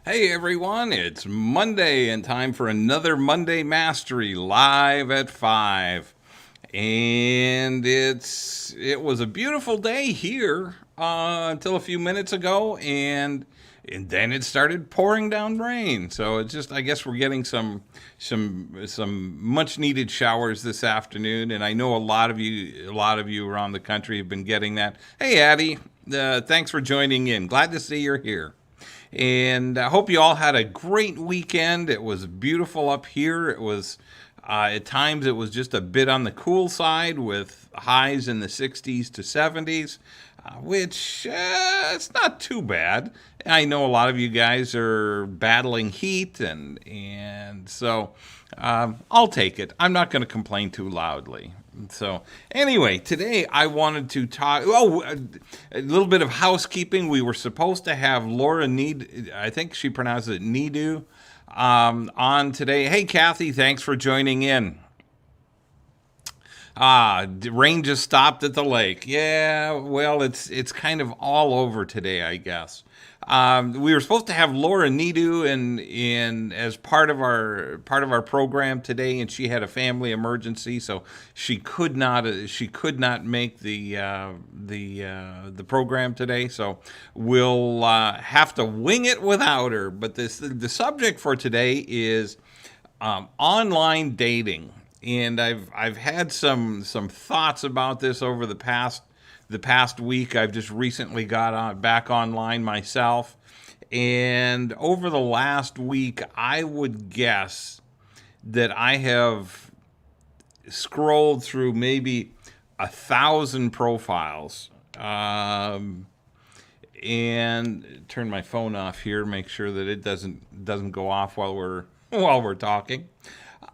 Hey everyone, it's Monday and time for another Monday Mastery live at 5. And it was a beautiful day here until a few minutes ago and then it started pouring down rain. So it's just I guess we're getting some much needed showers this afternoon, and I know a lot of you around the country have been getting that. Hey Addie, thanks for joining in. Glad to see you're here. And I hope you all had a great weekend. It was beautiful up here. It was, at times, it was just a bit on the cool side with highs in the 60s to 70s, which it's not too bad. I know a lot of you guys are battling heat, and so I'll take it. I'm not going to complain too loudly. So, anyway, today I wanted to talk. Oh, a little bit of housekeeping. We were supposed to have Laura Need, I think she pronounces it Nidu, on today. Hey, Kathy, thanks for joining in. Rain just stopped at the lake. Yeah, well, it's kind of all over today, I guess. We were supposed to have Laura Nidu in as part of our program today, and she had a family emergency, so she could not make the program today. So we'll have to wing it without her. But the subject for today is online dating, and I've had some thoughts about this over the past week. I've just recently got back online myself, and over the last week, I would guess that I have scrolled through maybe 1,000 profiles. And turn my phone off here, make sure that it doesn't go off while we're talking.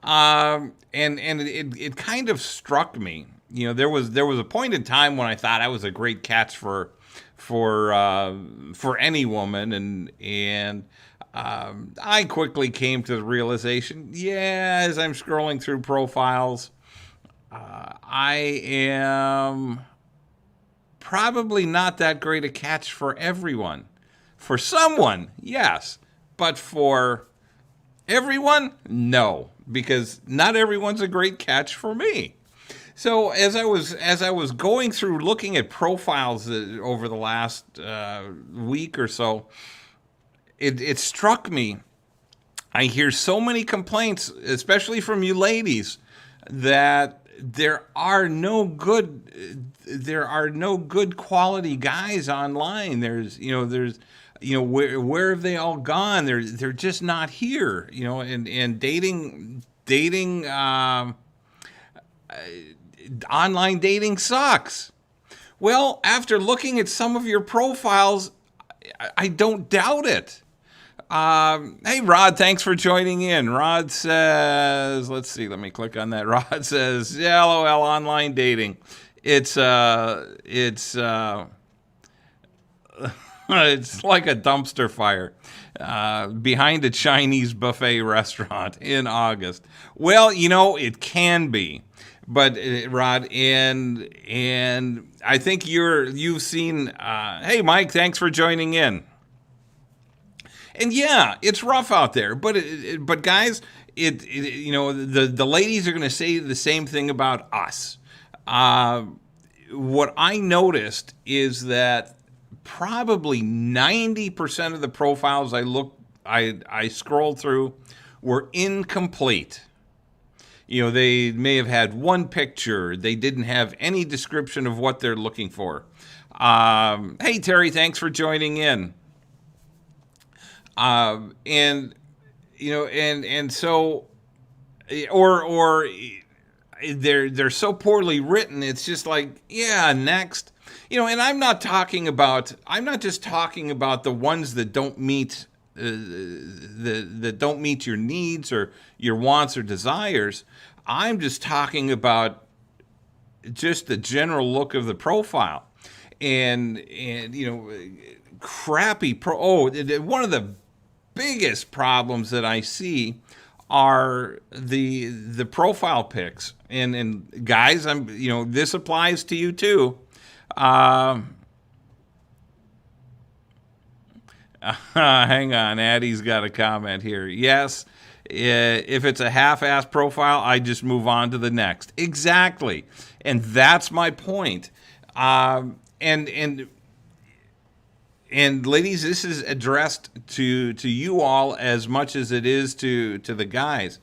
And it kind of struck me. There was a point in time when I thought I was a great catch for any woman, and I quickly came to the realization. Yeah, as I'm scrolling through profiles, I am probably not that great a catch for everyone. For someone, yes, but for everyone, no, because not everyone's a great catch for me. So as I was going through looking at profiles over the last week or so, it struck me. I hear so many complaints, especially from you ladies, that there are no good quality guys online. Where have they all gone? They're just not here. And dating online dating sucks. Well, after looking at some of your profiles, I don't doubt it. Hey, Rod, thanks for joining in. Rod says, let's see, let me click on that. Rod says, yeah, LOL, online dating. It's it's like a dumpster fire behind a Chinese buffet restaurant in August. Well, it can be, but Rod, and I think you've seen. Hey, Mike, thanks for joining in. And yeah, it's rough out there, but guys, the ladies are going to say the same thing about us. Uh, what I noticed is that probably 90% of the profiles I scrolled through were incomplete. They may have had one picture. They didn't have any description of what they're looking for. Hey, Terry, thanks for joining in. And and so, or they're so poorly written. It's just like, yeah, next. And I'm not just talking about the ones that don't meet that don't meet your needs or your wants or desires. I'm just talking about just the general look of the profile, and crappy pro. Oh, one of the biggest problems that I see are the profile pics. And guys, this applies to you too. Um Hang on, Addie's got a comment here. Yes, if it's a half-assed profile, I just move on to the next. Exactly, and that's my point. And ladies, this is addressed to you all as much as it is to the guys.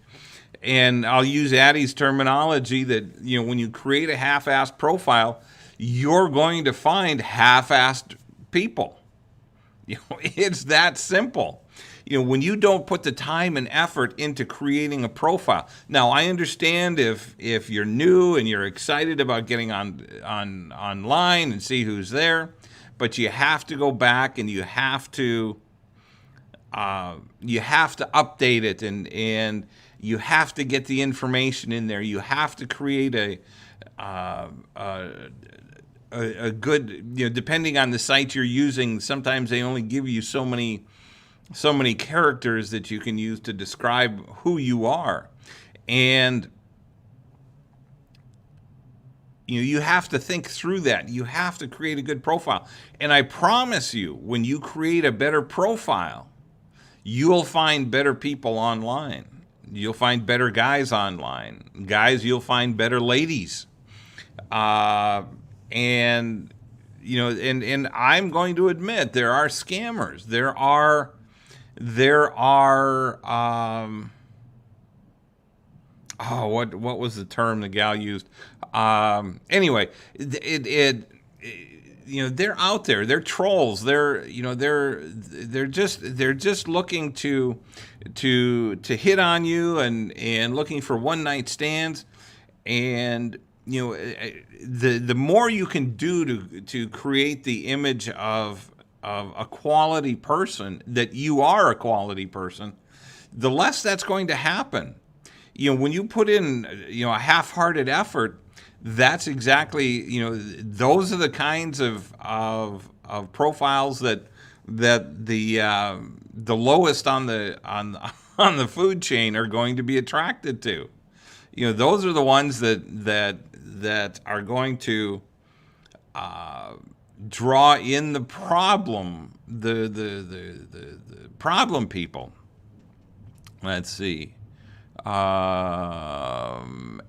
And I'll use Addie's terminology that, when you create a half-assed profile, you're going to find half-assed people. It's that simple. When you don't put the time and effort into creating a profile. Now, I understand if you're new and you're excited about getting online and see who's there, but you have to go back and you have to update it, and you have to get the information in there. You have to create a good, depending on the site you're using, sometimes they only give you so many characters that you can use to describe who you are. And you have to think through that. You have to create a good profile. And I promise you, when you create a better profile, you'll find better people online. You'll find better guys online. Guys, you'll find better ladies. And I'm going to admit there are scammers. There are what was the term the gal used? Anyway, they're out there. They're trolls. They're just looking to hit on you and looking for one night stands. And the more you can do to create the image of a quality person, that you are a quality person, the less that's going to happen. When you put in a half-hearted effort, that's exactly those are the kinds of profiles that the lowest on the food chain are going to be attracted to. Those are the ones that are going to draw in the problem problem people. Let's see.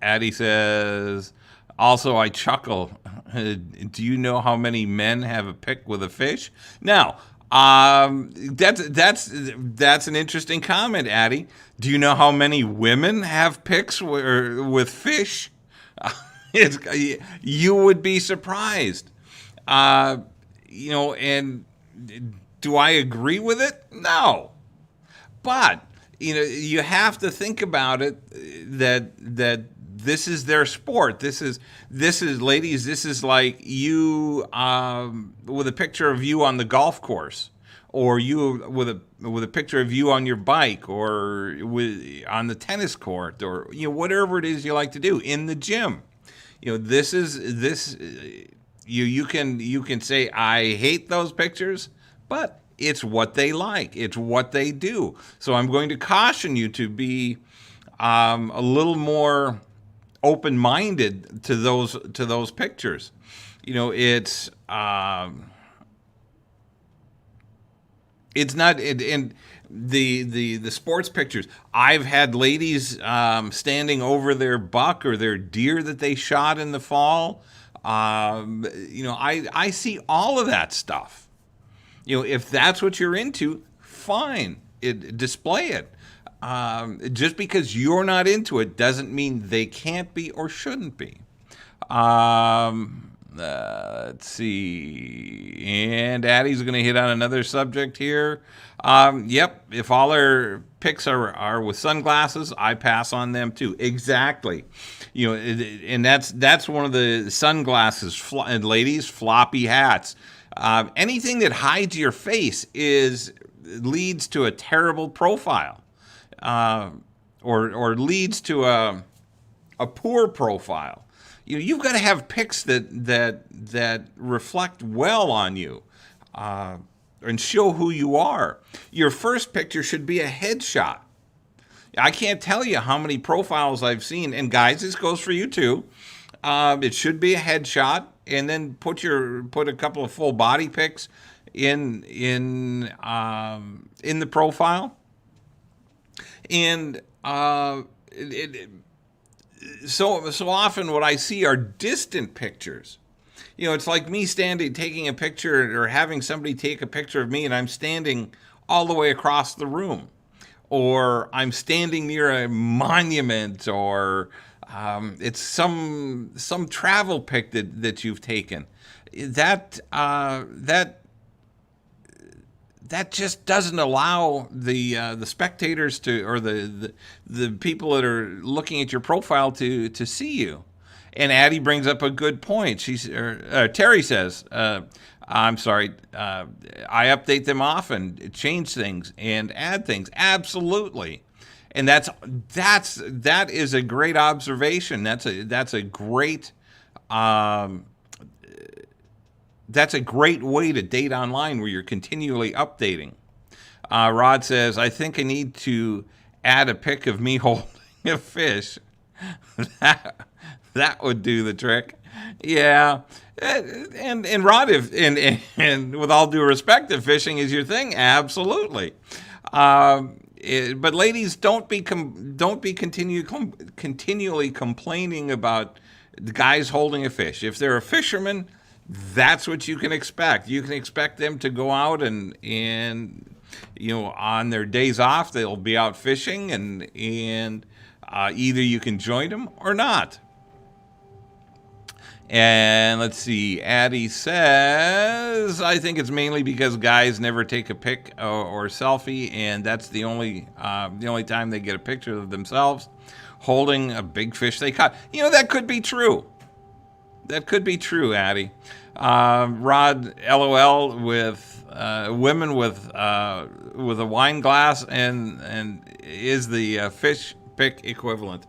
Addie says, also, I chuckle. Do you know how many men have a pic with a fish? Now, that's an interesting comment, Addie. Do you know how many women have pics with fish? You would be surprised. And do I agree with it? No. But you have to think about it that this is their sport. This is ladies. This is like you with a picture of you on the golf course, or you with a picture of you on your bike, or on the tennis court, or whatever it is you like to do in the gym. This is you can say I hate those pictures, but it's what they like. It's what they do. So I'm going to caution you to be a little more open-minded to those pictures. It's not in the sports pictures. I've had ladies standing over their buck or their deer that they shot in the fall. I see all of that stuff. If that's what you're into, fine. Display it. Just because you're not into it doesn't mean they can't be or shouldn't be. Let's see. And Addie's going to hit on another subject here. Yep. If all her pics are with sunglasses, I pass on them too. Exactly. And that's one of the sunglasses. And ladies, floppy hats. Anything that hides your face leads to a terrible profile, or leads to a poor profile. You've got to have pics that reflect well on you, and show who you are. Your first picture should be a headshot. I can't tell you how many profiles I've seen, and guys, this goes for you too. It should be a headshot, and then put a couple of full body pics, in the profile, and so often what I see are distant pictures. It's like me standing, taking a picture, or having somebody take a picture of me, and I'm standing all the way across the room, or I'm standing near a monument, or it's some travel pic that you've taken. That just doesn't allow the spectators to, or the people that are looking at your profile to see you. And Addie brings up a good point. Terry says, I'm sorry, I update them often, change things and add things. Absolutely. And that is a great observation. That's a great way to date online, where you're continually updating. Rod says, I think I need to add a pic of me holding a fish. that would do the trick. Yeah. And Rod, and with all due respect, if fishing is your thing, absolutely. But ladies, don't be continually complaining about the guys holding a fish. If they're a fisherman, that's what you can expect. You can expect them to go out and on their days off, they'll be out fishing, and either you can join them or not. And let's see, Addie says, I think it's mainly because guys never take a pic or selfie, and that's the only time they get a picture of themselves holding a big fish they caught. That could be true. That could be true, Addie. Rod, LOL, with women with a wine glass and is the fish pic equivalent.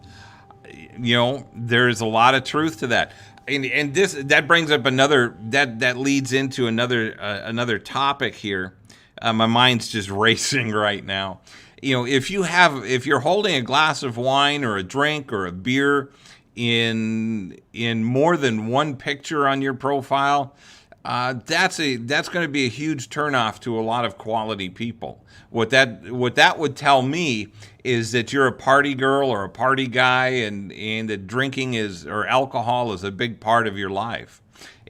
There's a lot of truth to that. And that brings up that leads into another topic here. My mind's just racing right now. If you're holding a glass of wine or a drink or a beer in more than one picture on your profile, that's going to be a huge turnoff to a lot of quality people. What that would tell me is that you're a party girl or a party guy, and that drinking or alcohol is a big part of your life.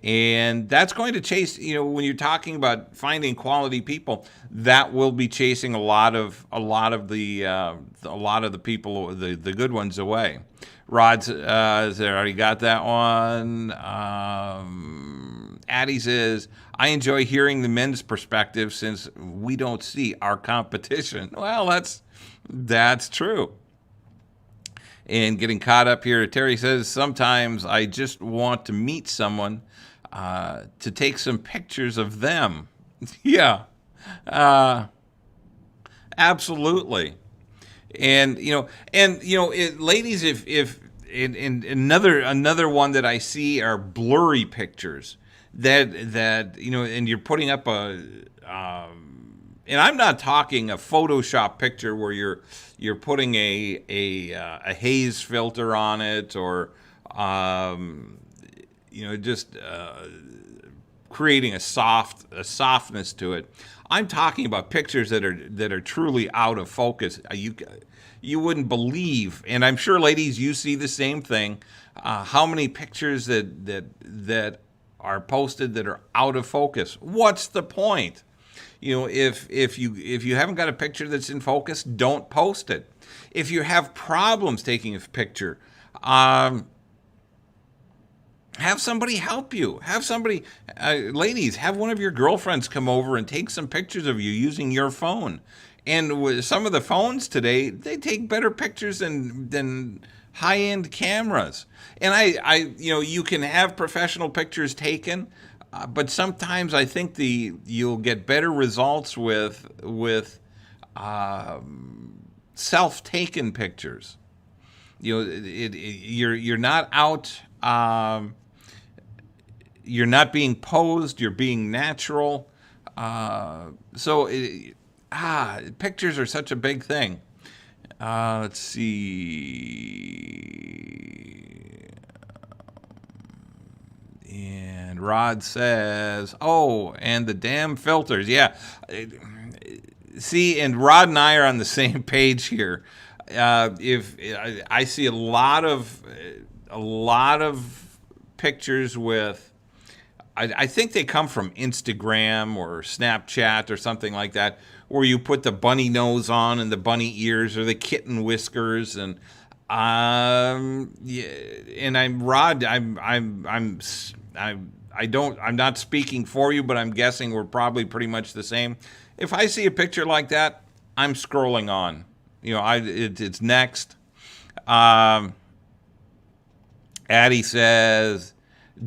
And that's going to chase, when you're talking about finding quality people, that will be chasing a lot of the people, the good ones, away. Rod's already got that one. Addie says, I enjoy hearing the men's perspective since we don't see our competition. Well, that's true. And getting caught up here, Terry says, sometimes I just want to meet someone to take some pictures of them. Yeah, absolutely. And ladies, if another one that I see are blurry pictures that and you're putting up and I'm not talking a Photoshop picture where you're putting a haze filter on it, or just creating a softness to it. I'm talking about pictures that are truly out of focus. You wouldn't believe, and I'm sure, ladies, you see the same thing. How many pictures that are posted that are out of focus? What's the point? If you haven't got a picture that's in focus, don't post it. If you have problems taking a picture, have somebody help you. Have somebody, ladies, have one of your girlfriends come over and take some pictures of you using your phone. And with some of the phones today, they take better pictures than high-end cameras. And you can have professional pictures taken, but sometimes I think you'll get better results with self-taken pictures. You're not out. You're not being posed. You're being natural. Pictures are such a big thing. Let's see. And Rod says, "Oh, and the damn filters." Yeah. See, and Rod and I are on the same page here. If I see a lot of pictures with, I think they come from Instagram or Snapchat or something like that, where you put the bunny nose on and the bunny ears or the kitten whiskers, and yeah, and I'm Rod. I'm not speaking for you, but I'm guessing we're probably pretty much the same. If I see a picture like that, I'm scrolling on. It's next. Addie says,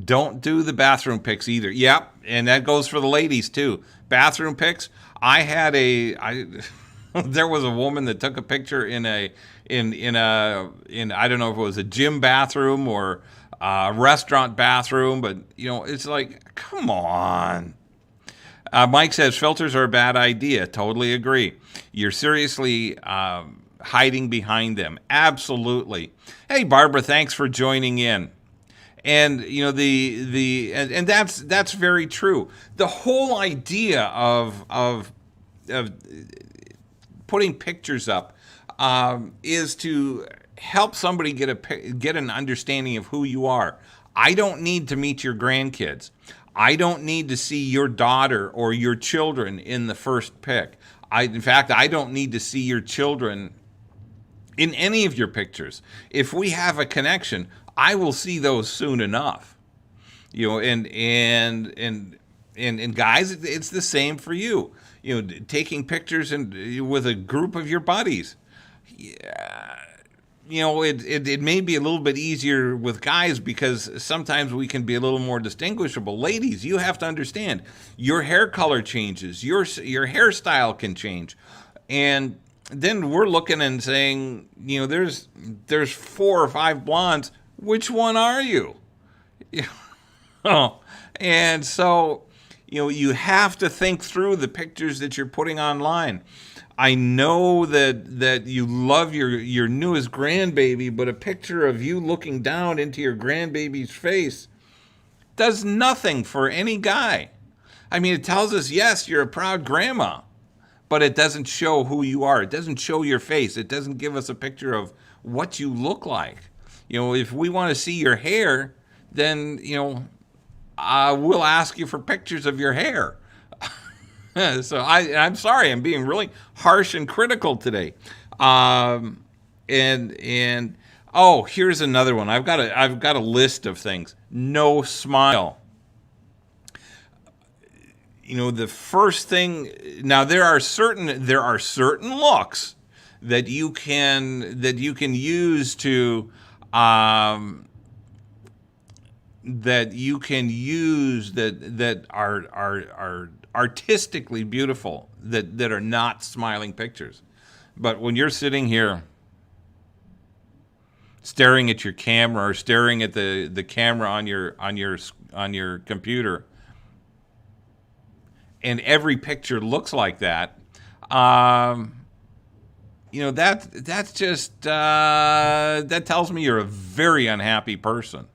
don't do the bathroom pics either. Yep, and that goes for the ladies too. Bathroom pics. There was a woman that took a picture in I don't know if it was a gym bathroom or a restaurant bathroom, but it's like, come on. Mike says filters are a bad idea. Totally agree. You're seriously hiding behind them. Absolutely. Hey, Barbara, thanks for joining in. And and that's very true. The whole idea of putting pictures up is to help somebody get an understanding of who you are. I don't need to meet your grandkids. I don't need to see your daughter or your children in the first pic. In fact, I don't need to see your children in any of your pictures. If we have a connection, I will see those soon enough. And guys, it's the same for you. Taking pictures with a group of your buddies. Yeah. It may be a little bit easier with guys because sometimes we can be a little more distinguishable. Ladies, you have to understand, your hair color changes, your hairstyle can change. And then we're looking and saying, there's 4 or 5 blondes. Which one are you? And so, you have to think through the pictures that you're putting online. I know that you love your newest grandbaby, but a picture of you looking down into your grandbaby's face does nothing for any guy. I mean, it tells us, yes, you're a proud grandma, but it doesn't show who you are. It doesn't show your face. It doesn't give us a picture of what you look like. If we want to see your hair, then, we'll ask you for pictures of your hair. So I'm sorry, I'm being really harsh and critical today. And oh, here's another one. I've got a list of things. No smile. The first thing. Now there are certain looks that you can use to that are artistically beautiful, that are not smiling pictures. But when you're sitting here staring at your camera or staring at the camera on your computer, and every picture looks like that, that's just that tells me you're a very unhappy person.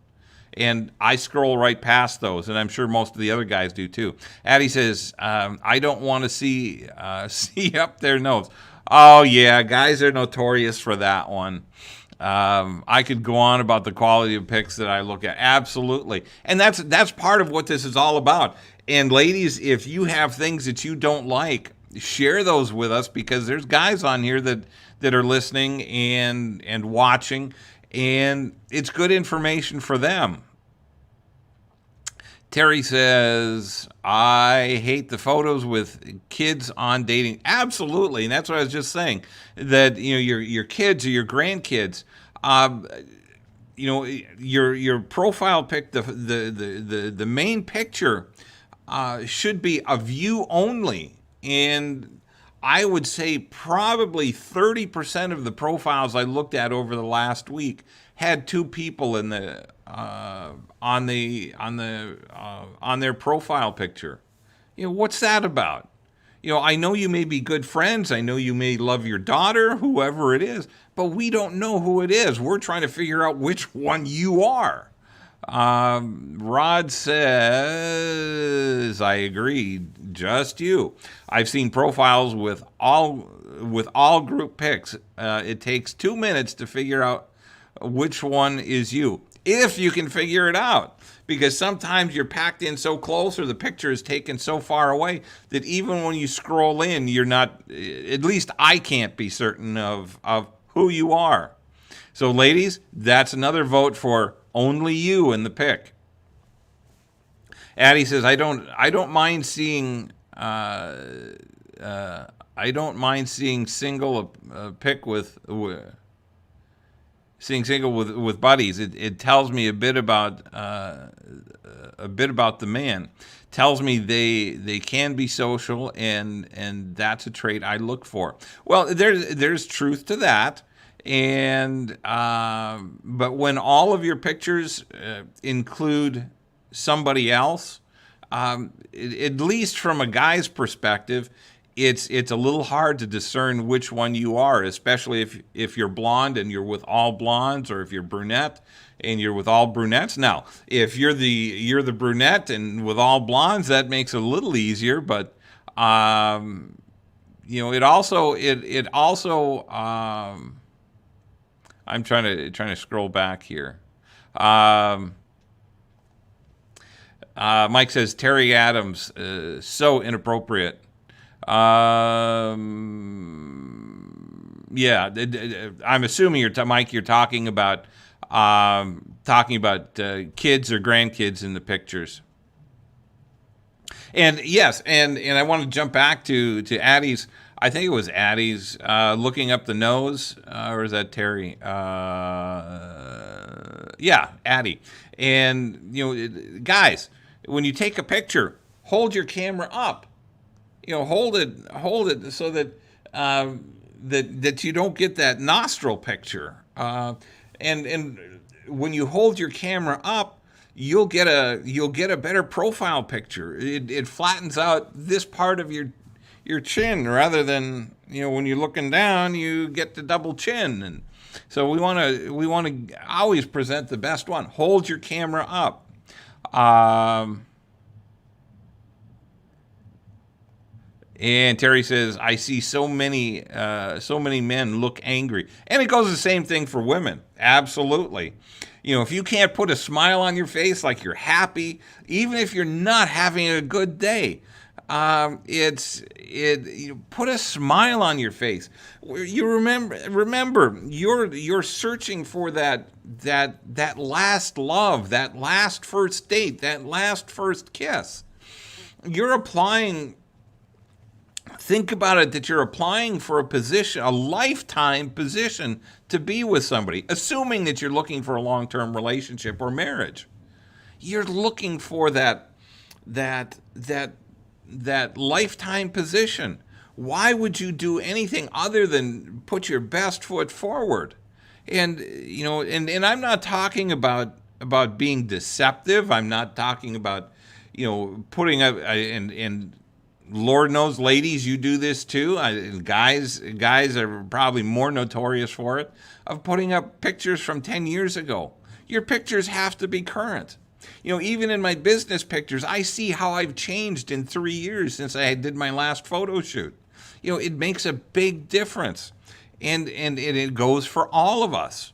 And I scroll right past those, and I'm sure most of the other guys do too. Addie says, I don't want to see up their nose. Oh, yeah, guys are notorious for that one. I could go on about the quality of pics that I look at. Absolutely. And that's part of what this is all about. And ladies, if you have things that you don't like, share those with us, because there's guys on here that are listening and watching, and it's good information for them. Terry says, I hate the photos with kids on dating. Absolutely. And that's what I was just saying, that your kids or your grandkids, your profile pic, the main picture should be of you only. And I would say probably 30% of the profiles I looked at over the last week had 2 people in the on their profile picture. What's that about? I know you may be good friends. I know you may love your daughter, whoever it is, but we don't know who it is. We're trying to figure out which one you are. Rod says, I agree. Just you. I've seen profiles with all group pics. It takes 2 minutes to figure out which one is you, if you can figure it out. Because sometimes you're packed in so close, or the picture is taken so far away, that even when you scroll in, you're not, at least I can't be certain of who you are. So ladies, that's another vote for only you in the pic. Addie says, I don't mind seeing single pic with seeing single with buddies. It tells me a bit about the man. Tells me they can be social, and that's a trait I look for. Well, there's truth to that. And but when all of your pictures include somebody else, at least from a guy's perspective, it's a little hard to discern which one you are, especially if you're blonde and you're with all blondes, or if you're brunette and you're with all brunettes. Now, if you're the brunette and with all blondes, that makes it a little easier. But it also I'm trying to scroll back here. Mike says Terry Adams, so inappropriate. Yeah, I'm assuming Mike, you're talking about kids or grandkids in the pictures. And yes, and I want to jump back to Addie's. I think it was Addie's looking up the nose, or is that Terry? Yeah, Addie. And guys, when you take a picture, hold your camera up. Hold it so that that you don't get that nostril picture. And when you hold your camera up, you'll get a better profile picture. It flattens out this part of your chin, rather than when you're looking down, you get the double chin. And so we want to always present the best one. Hold your camera up. And Terry says, I see so many men look angry. And it goes the same thing for women. Absolutely. If you can't put a smile on your face, like you're happy, even if you're not having a good day, put a smile on your face. You remember, you're searching for that last love, that last first date, that last first kiss. Think about it, that you're applying for a position, a lifetime position, to be with somebody, assuming that you're looking for a long-term relationship or marriage. You're looking for that lifetime position. Why would you do anything other than put your best foot forward? And and I'm not talking about being deceptive. I'm not talking about putting up and Lord knows, ladies, you do this too. Guys are probably more notorious for it, of putting up pictures from 10 years ago. Your pictures have to be current. Even in my business pictures, I see how I've changed in 3 years since I did my last photo shoot. It makes a big difference. And it goes for all of us.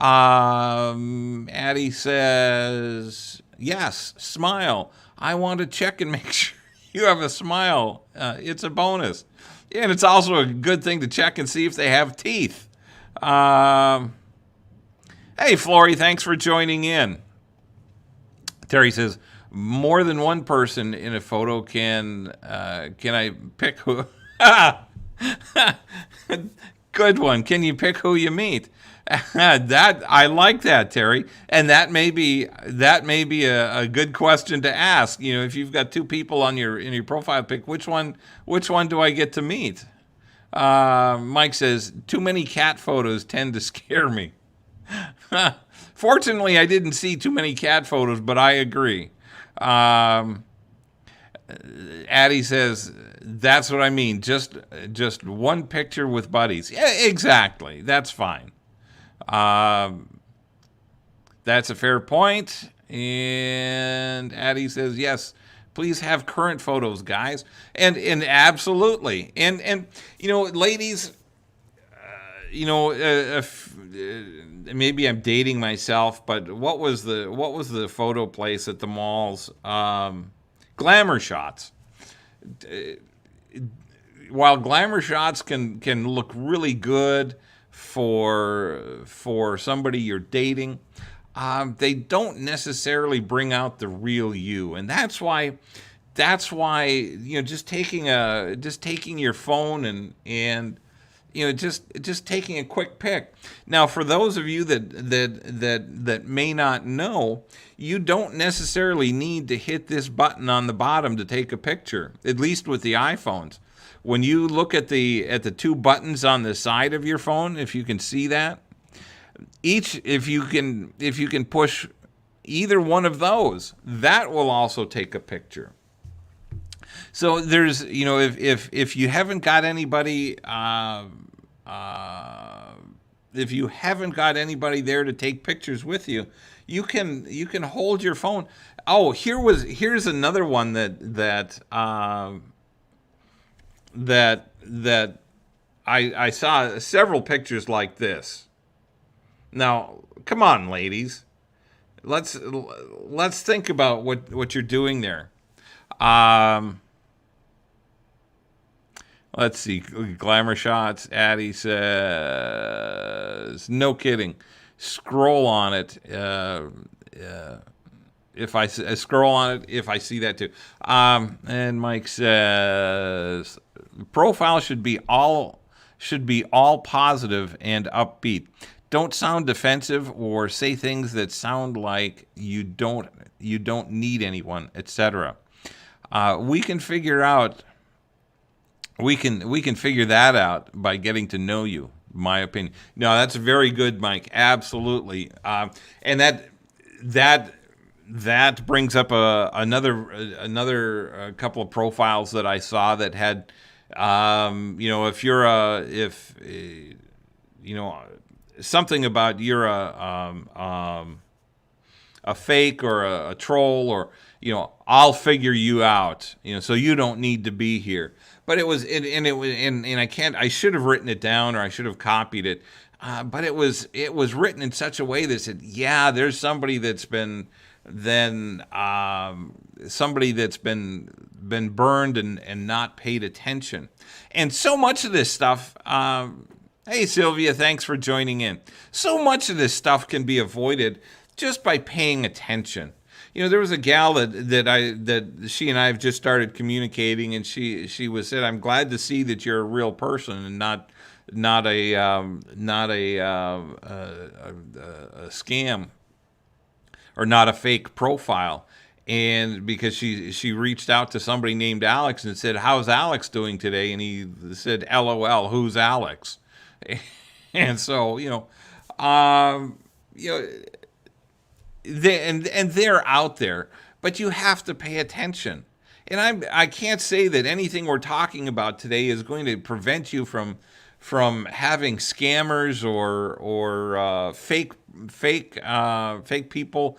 Addie says, yes, smile. I want to check and make sure you have a smile. It's a bonus. And it's also a good thing to check and see if they have teeth. Hey, Flory, thanks for joining in. Terry says, more than one person in a photo can I pick who? Good one. Can you pick who you meet? That I like that, Terry, and that may be a good question to ask. If you've got two people in your profile pic, which one do I get to meet? Mike says, too many cat photos tend to scare me. Fortunately, I didn't see too many cat photos, but I agree. Addie says, that's what I mean. Just one picture with buddies. Yeah, exactly. That's fine. That's a fair point. And Addie says, yes, please have current photos, guys. And absolutely. And ladies, maybe I'm dating myself, but what was the photo place at the malls? Glamour Shots. While Glamour Shots can look really good for somebody you're dating, they don't necessarily bring out the real you, and that's why just taking your phone and just taking a quick pic. Now, for those of you that may not know, you don't necessarily need to hit this button on the bottom to take a picture, at least with the iPhones. When you look at the two buttons on the side of your phone, if you can see that, if you can push either one of those, that will also take a picture. So there's, if you haven't got anybody, if you haven't got anybody there to take pictures with you, you can hold your phone. Oh, here's another one that I saw several pictures like this. Now, come on, ladies. Let's think about what you're doing there. Let's see. Glamour Shots. Addie says, no kidding. Scroll on it. If I scroll on it, if I see that too. And Mike says, profile should be all positive and upbeat. Don't sound defensive or say things that sound like you don't need anyone, etc. We can figure that out by getting to know you. My opinion. No, that's very good, Mike. Absolutely. And that brings up another couple of profiles that I saw that had, if you're something about you're a fake or a troll, or I'll figure you out, so you don't need to be here. But it was I should have written it down, or I should have copied it, but it was written in such a way that said, yeah, there's somebody that's been burned and not paid attention. And so much of this stuff, hey Sylvia, thanks for joining in. So much of this stuff can be avoided just by paying attention. There was a gal that she and I have just started communicating, and she said, I'm glad to see that you're a real person and not a scam, or not a fake profile. And because she reached out to somebody named Alex and said, how's Alex doing today? And he said, LOL, who's Alex? And so, they're out there, but you have to pay attention. And I can't say that anything we're talking about today is going to prevent you from having scammers or fake people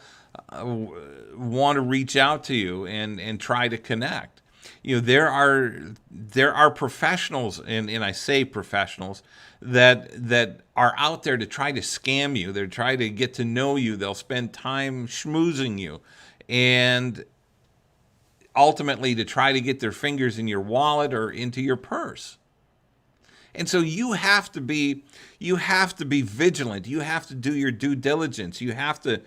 want to reach out to you and try to connect. There are professionals, and I say professionals, that are out there to try to scam you. They're trying to get to know you. They'll spend time schmoozing you, and ultimately to try to get their fingers in your wallet or into your purse. And so you have to be vigilant. You have to do your due diligence. You have to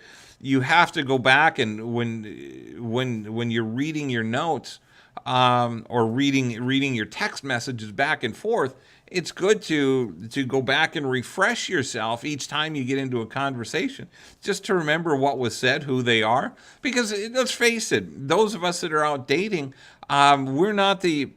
go back, and when you're reading your notes, or reading your text messages back and forth, it's good to go back and refresh yourself each time you get into a conversation, just to remember what was said, who they are. Because let's face it, those of us that are out dating, we're not the.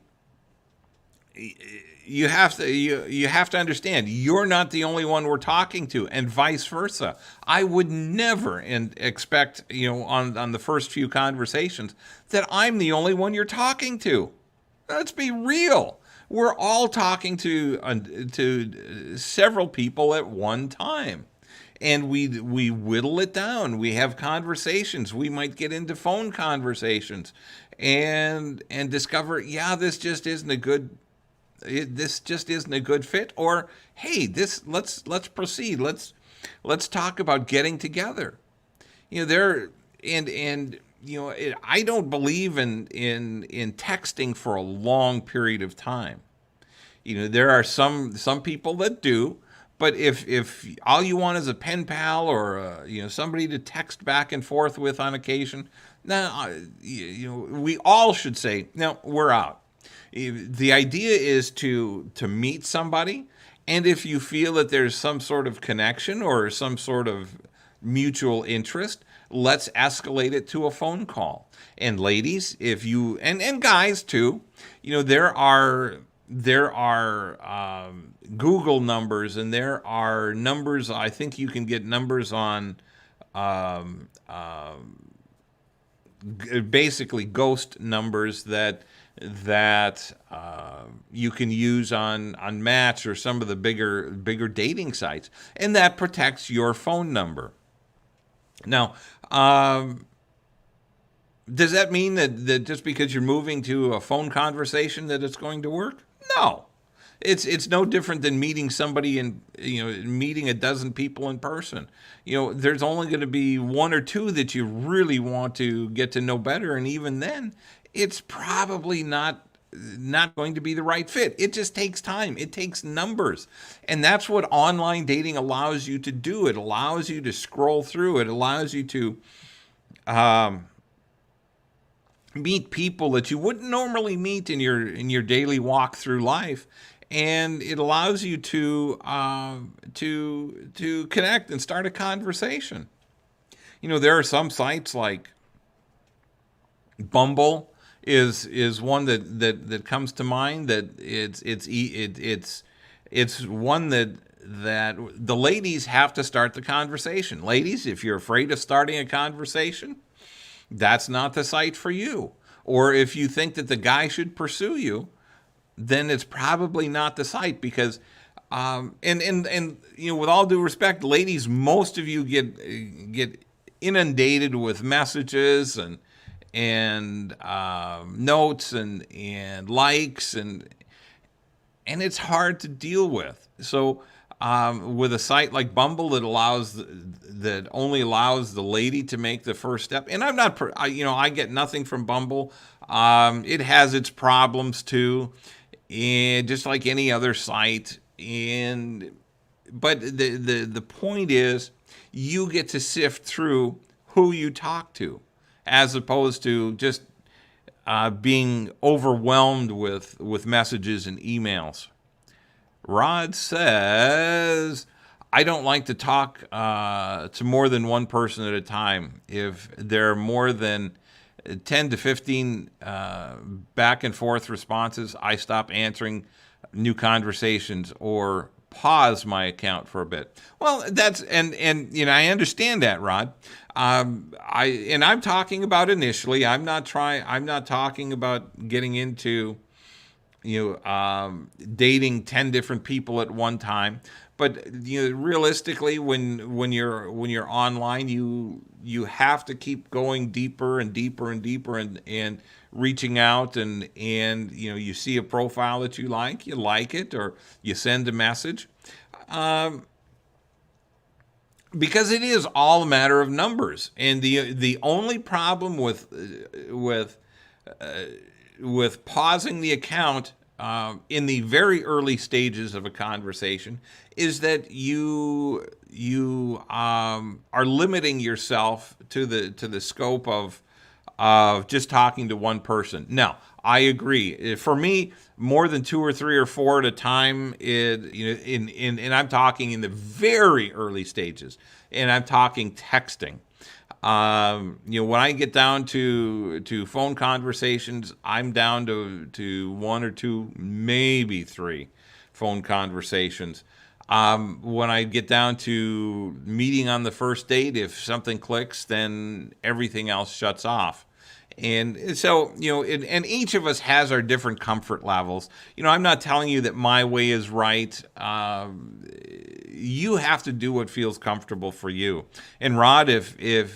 You have to understand, you're not the only one we're talking to, and vice versa. I would never expect, on the first few conversations, that I'm the only one you're talking to. Let's be real. We're all talking to several people at one time. and we whittle it down. We have conversations. We might get into phone conversations, and discover, yeah, this just isn't a good fit, or hey, this let's proceed. Let's talk about getting together. There, and I don't believe in texting for a long period of time. There are some people that do, but if all you want is a pen pal, or somebody to text back and forth with on occasion, now we all should say, no, we're out. The idea is to meet somebody, and if you feel that there's some sort of connection or some sort of mutual interest, let's escalate it to a phone call. And ladies, if you and guys too, there are Google numbers, and there are numbers. I think you can get numbers on um, basically ghost numbers that you can use on Match or some of the bigger dating sites, and that protects your phone number. Now, does that mean that just because you're moving to a phone conversation that it's going to work? No. It's no different than meeting somebody in meeting a dozen people in person. There's only going to be one or two that you really want to get to know better, and even then, it's probably not going to be the right fit. It just takes time. It takes numbers. And that's what online dating allows you to do. It allows you to scroll through. It allows you to meet people that you wouldn't normally meet in your daily walk through life, and it allows you to connect and start a conversation. There are some sites like Bumble is one that comes to mind. That it's one that the ladies have to start the conversation. Ladies, if you're afraid of starting a conversation, that's not the site for you. Or if you think that the guy should pursue you, then it's probably not the site, because and with all due respect, ladies, most of you get inundated with messages and notes and likes, and it's hard to deal with. So with a site like Bumble that only allows the lady to make the first step, and I'm not, I get nothing from Bumble. It has its problems too, and just like any other site. But the point is, you get to sift through who you talk to, as opposed to just being overwhelmed with messages and emails. Rod says, I don't like to talk to more than one person at a time. If there are more than 10 to 15 back and forth responses, I stop answering new conversations or pause my account for a bit. Well, that's and I understand that, Rod. I'm talking about initially. I'm not talking about getting into dating 10 different people at one time. But realistically, when you're online, you have to keep going deeper and deeper and deeper, and reaching out, and you see a profile that you like it, or you send a message, because it is all a matter of numbers. And the only problem with pausing the account in the very early stages of a conversation is that you are limiting yourself to the scope of just talking to one person. Now, I agree. For me, more than two or three or four at a time, and I'm talking in the very early stages, and I'm talking texting. When I get down to phone conversations, I'm down to one or two, maybe three phone conversations. When I get down to meeting on the first date, if something clicks, then everything else shuts off. And so, and each of us has our different comfort levels. I'm not telling you that my way is right. you have to do what feels comfortable for you. And Rod, if you're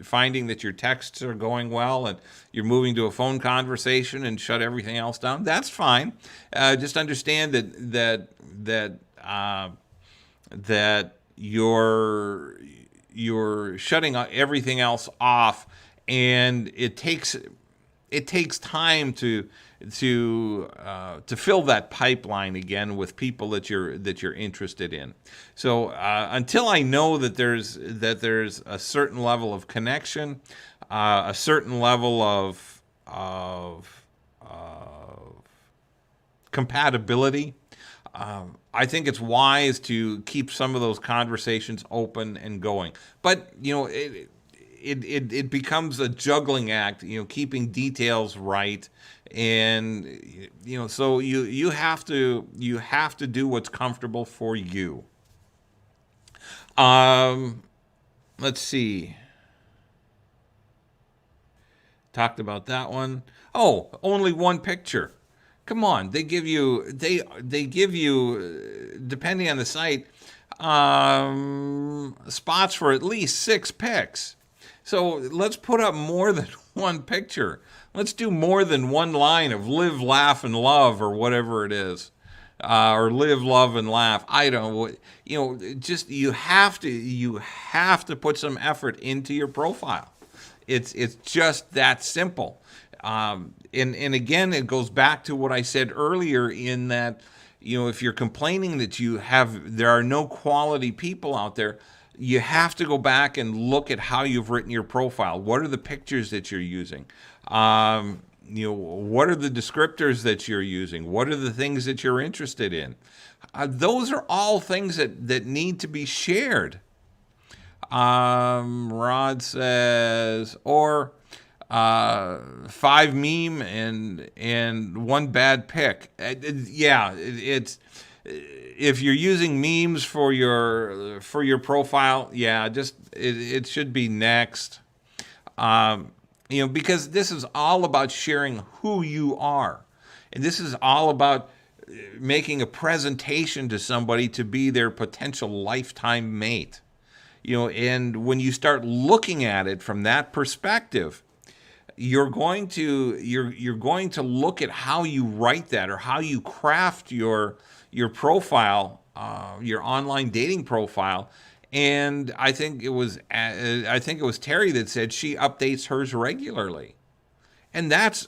finding that your texts are going well and you're moving to a phone conversation and shut everything else down, that's fine. Just understand that you're shutting everything else off, and it takes time to fill that pipeline again with people that you're interested in. So until I know that there's a certain level of connection, a certain level of compatibility, I think it's wise to keep some of those conversations open and going. But it becomes a juggling act, keeping details right, and so you have to do what's comfortable for you. Let's see. Talked about that one. Oh, only one picture. Come on, they give you depending on the site, spots for at least 6 pics. So let's put up more than one picture. Let's do more than one line of live, laugh, and love, or whatever it is, or live, love, and laugh. I don't know. Just you have to put some effort into your profile. It's just that simple. And again, it goes back to what I said earlier in that, if you're complaining that there are no quality people out there, you have to go back and look at how you've written your profile. What are the pictures that you're using? What are the descriptors that you're using? What are the things that you're interested in? Those are all things that need to be shared. Rod says, or 5 meme and 1 bad pic. Yeah, it's if you're using memes for your profile, yeah, just it should be next. Because this is all about sharing who you are, and this is all about making a presentation to somebody to be their potential lifetime mate. And when you start looking at it from that perspective, you're going to look at how you write that, or how you craft your profile, your online dating profile. And I think it was Terry that said she updates hers regularly, and that's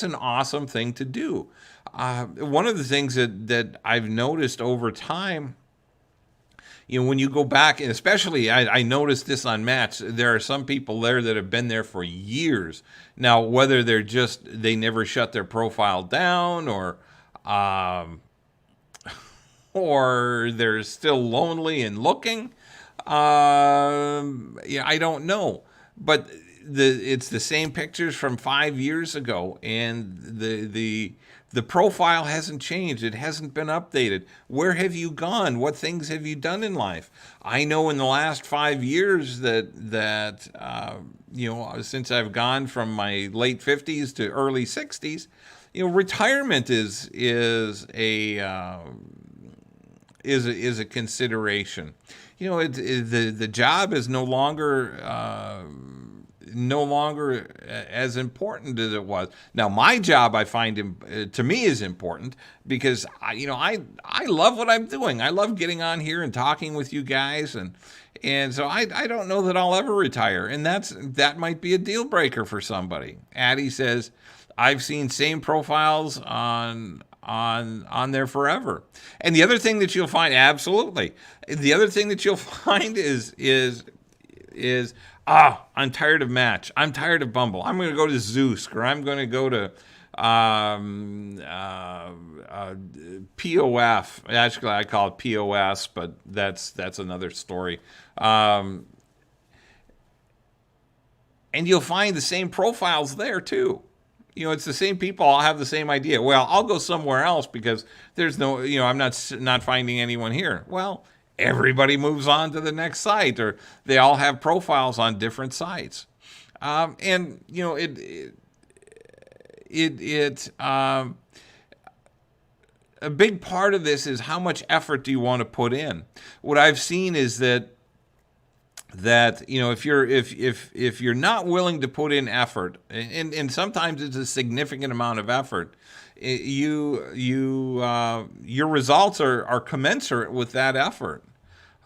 an awesome thing to do. One of the things that I've noticed over time, when you go back, and especially I noticed this on Match, there are some people there that have been there for years. Now, whether they never shut their profile down, or they're still lonely and looking, I don't know. But it's the same pictures from 5 years ago, and the profile hasn't changed. It hasn't been updated. Where have you gone? What things have you done in life? I know in the last 5 years that since I've gone from my late 50s to early 60s, retirement is a consideration. The job is no longer as important as it was. Now, my job, I find to me is important, because I love what I'm doing. I love getting on here and talking with you guys, and so I don't know that I'll ever retire, and that might be a deal breaker for somebody. Addie says, I've seen same profiles on there forever. And the other thing that you'll find, absolutely, the other thing that you'll find is I'm tired of Match. I'm tired of Bumble. I'm going to go to Zeus, or I'm going to go to POF. Actually, I call it POS, but that's another story. And you'll find the same profiles there too. It's the same people. I'll have the same idea. Well, I'll go somewhere else because there's no, I'm not finding anyone here. Well, everybody moves on to the next site, or they all have profiles on different sites. And a big part of this is how much effort do you want to put in. What I've seen is that if you're not willing to put in effort, and sometimes it's a significant amount of effort, your results are commensurate with that effort.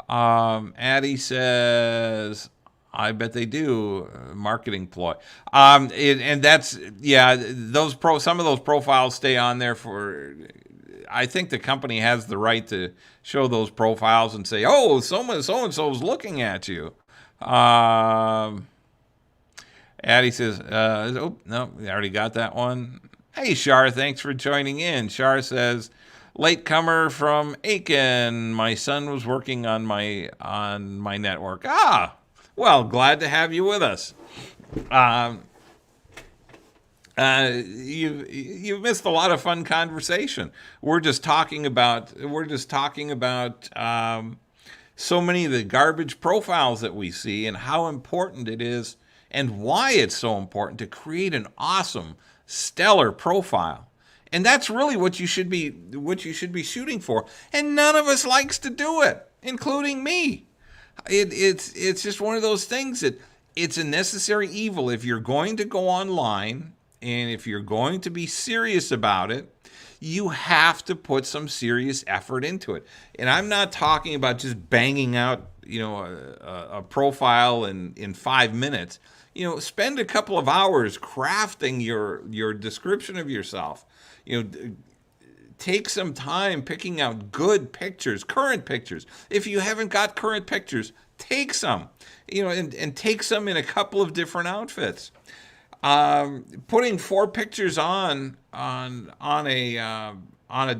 Addie says, I bet they do marketing ploy. And that's, yeah, some of those profiles stay on there for, I think the company has the right to show those profiles and say, oh, so and so is looking at you. Addie says, oh, no, we already got that one. Hey, Shar, thanks for joining in. Shar says, latecomer from Aiken. My son was working on my network. Ah, well, glad to have you with us. You've missed a lot of fun conversation. We're just talking about so many of the garbage profiles that we see and how important it is and why it's so important to create an awesome, stellar profile. And that's really what you should be shooting for. And none of us likes to do it, including me. It's just one of those things that it's a necessary evil if you're going to go online and if you're going to be serious about it. You have to put some serious effort into it. And I'm not talking about just banging out, a profile in 5 minutes. Spend a couple of hours crafting your description of yourself. Take some time picking out good pictures, current pictures. If you haven't got current pictures, take some, and take some in a couple of different outfits. Putting 4 pictures on a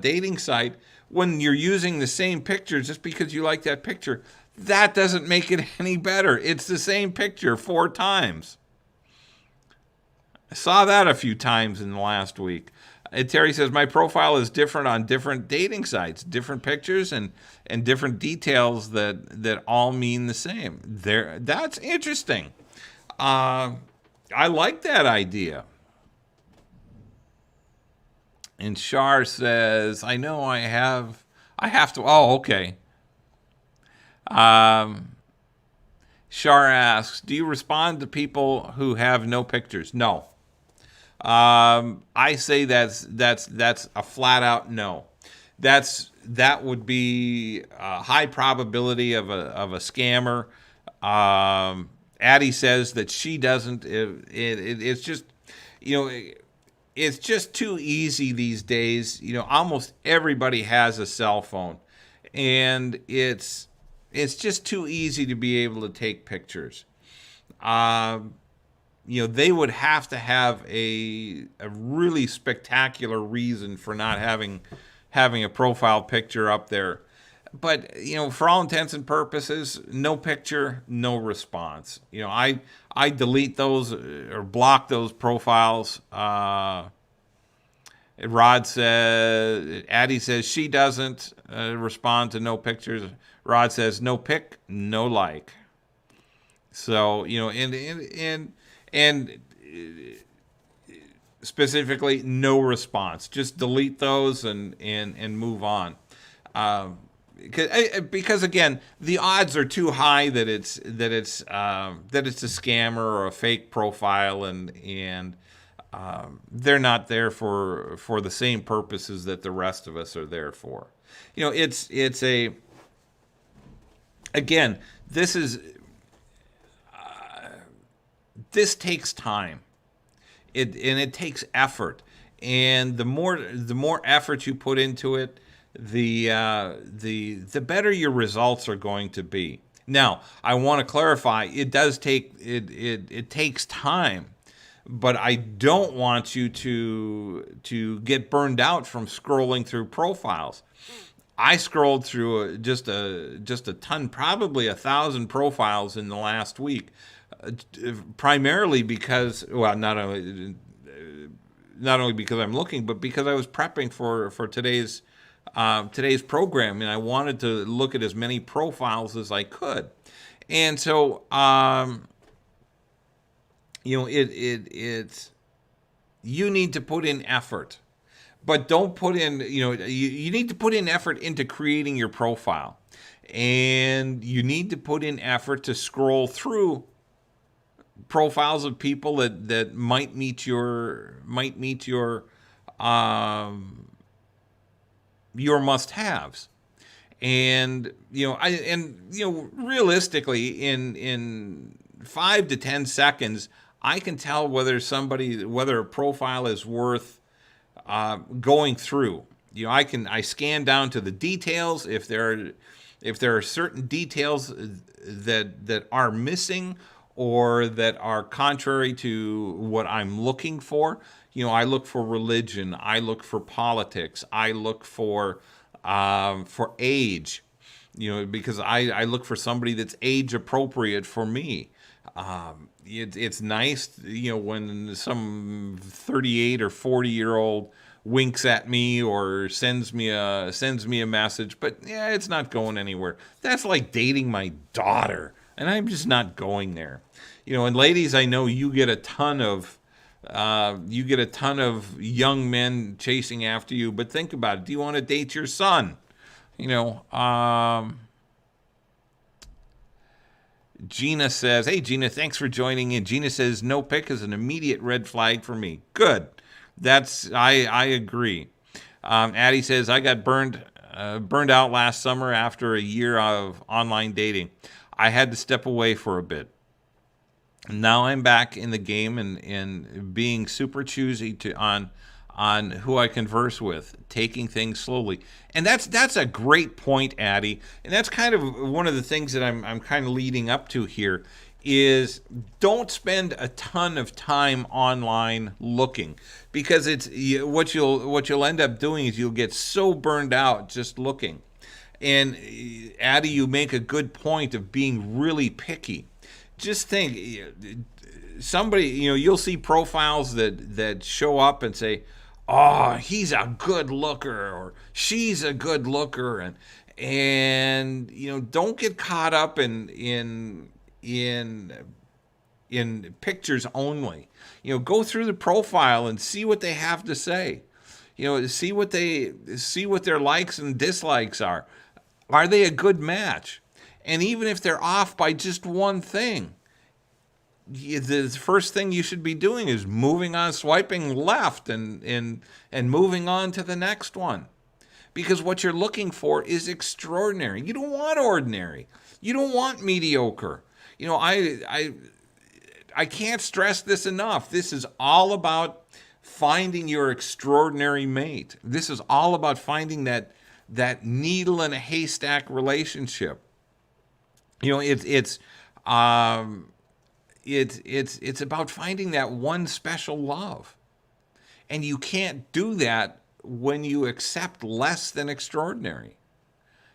dating site when you're using the same picture just because you like that picture, that doesn't make it any better. It's the same picture 4 times. I saw that a few times in the last week. And Terry says, my profile is different on different dating sites, different pictures and different details that all mean the same. That's interesting. I like that idea. And Shar says, I know I have to. Oh, okay. Shar asks, do you respond to people who have no pictures? No. I say that's a flat out no. That would be a high probability of a scammer. Addie says that she doesn't. It's just, it's just too easy these days. Almost everybody has a cell phone, and it's just too easy to be able to take pictures. They would have to have a really spectacular reason for not having a profile picture up there. But, for all intents and purposes, no picture, no response. I delete those or block those profiles. Addie says she doesn't respond to no pictures. Rod says no pic, no like. So, and specifically no response. Just delete those and move on. Because again, the odds are too high that it's a scammer or a fake profile, and they're not there for the same purposes that the rest of us are there for. Again, this takes time. It takes effort, and the more effort you put into it, the better your results are going to be. Now, I want to clarify, it takes time, but I don't want you to get burned out from scrolling through profiles. I scrolled through just a ton, probably 1,000 profiles in the last week, primarily because, well, not only because I'm looking, but because I was prepping for today's program, and I wanted to look at as many profiles as I could. And so, it's you need to put in effort, but don't put in, you need to put in effort into creating your profile. And you need to put in effort to scroll through profiles of people that um, your must-haves. And realistically, in 5 to 10 seconds, I can tell whether a profile is worth going through. I scan down to the details. If there are certain details that are missing or that are contrary to what I'm looking for, I look for religion, I look for politics, I look for age, because I look for somebody that's age appropriate for me. It's nice, when some 38 or 40-year-old winks at me or sends me a message, but yeah, it's not going anywhere. That's like dating my daughter, and I'm just not going there. And ladies, I know you get a ton of young men chasing after you, but think about it. Do you want to date your son? Gina says, hey, Gina, thanks for joining in. Gina says, no pick is an immediate red flag for me. Good. I agree. Addie says, I got burned out last summer after a year of online dating. I had to step away for a bit. Now I'm back in the game and being super choosy on who I converse with, taking things slowly. And that's a great point, Addie. And that's kind of one of the things that I'm kind of leading up to here is don't spend a ton of time online looking, because what you'll end up doing is you'll get so burned out just looking. And Addie, you make a good point of being really picky. Just think, somebody, you'll see profiles that show up and say, oh, he's a good looker or she's a good looker, and don't get caught up in pictures only. Go through the profile and see what they have to say. See what their likes and dislikes are. Are they a good match? And even if they're off by just one thing, the first thing you should be doing is moving on, swiping left and moving on to the next one. Because what you're looking for is extraordinary. You don't want ordinary. You don't want mediocre. I can't stress this enough. This is all about finding your extraordinary mate. This is all about finding that needle in a haystack relationship. It's about finding that one special love. And you can't do that when you accept less than extraordinary.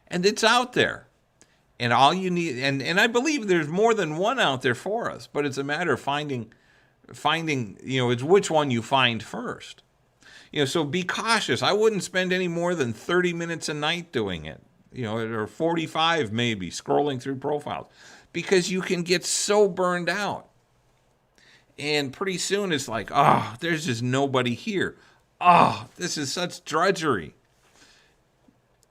And it's out there. And all you need, and I believe there's more than one out there for us, but it's a matter of finding, it's which one you find first. So be cautious. I wouldn't spend any more than 30 minutes a night doing it, or 45 maybe, scrolling through profiles, because you can get so burned out. And pretty soon it's like, oh, there's just nobody here. Oh, this is such drudgery.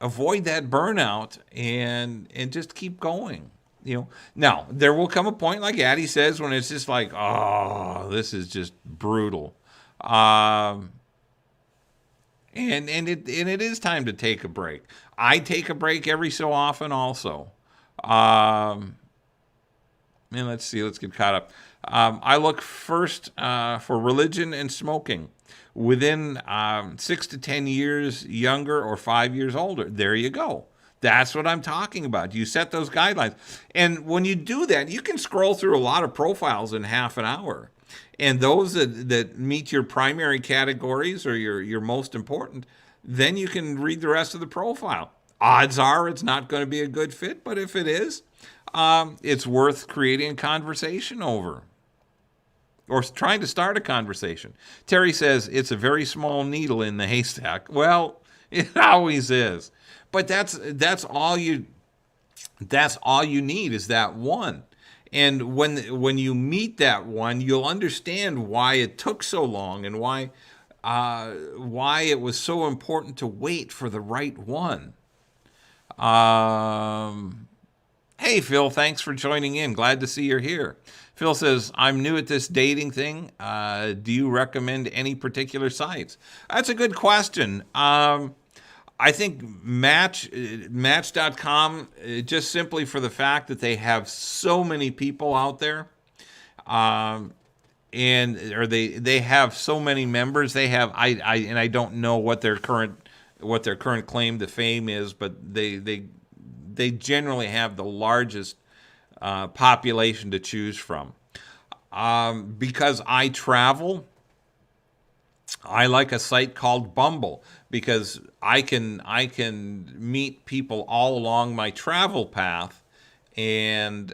Avoid that burnout and just keep going. Now there will come a point, like Addie says, when it's just like, oh, this is just brutal. And it is time to take a break. I take a break every so often also. And let's see, let's get caught up. I look first for religion and smoking. Within 6 to 10 years younger or 5 years older. There you go. That's what I'm talking about. You set those guidelines. And when you do that, you can scroll through a lot of profiles in half an hour. And those that meet your primary categories or your most important, then you can read the rest of the profile. Odds are it's not going to be a good fit, but if it is, it's worth creating a conversation over. Or trying to start a conversation. Terry says it's a very small needle in the haystack. Well, it always is. But that's all you need is that one. And when you meet that one, you'll understand why it took so long and why why it was so important to wait for the right one. Um, Hey, Phil, thanks for joining in. Glad to see you're here. Phil says, I'm new at this dating thing. Do you recommend any particular sites? That's a good question. I think Match.com, just simply for the fact that they have so many people out there, um, or they have so many members. They have and I don't know what their current claim to fame is, but they generally have the largest population to choose from. Because I travel, I like a site called Bumble because I can meet people all along my travel path, and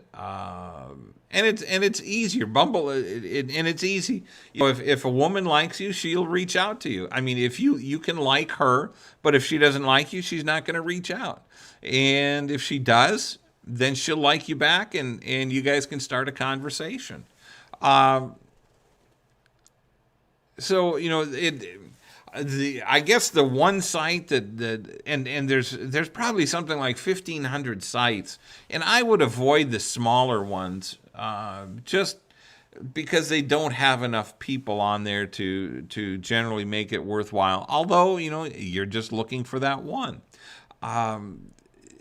it's easier. Bumble and it's easy. You know, if a woman likes you, she'll reach out to you. I mean, if you can like her, but if she doesn't like you, she's not going to reach out. And if she does, then she'll like you back, and you guys can start a conversation. Um, so you know I guess the one site and there's probably something like 1,500 sites, and I would avoid the smaller ones, just because they don't have enough people on there to generally make it worthwhile. Although you're just looking for that one. Um,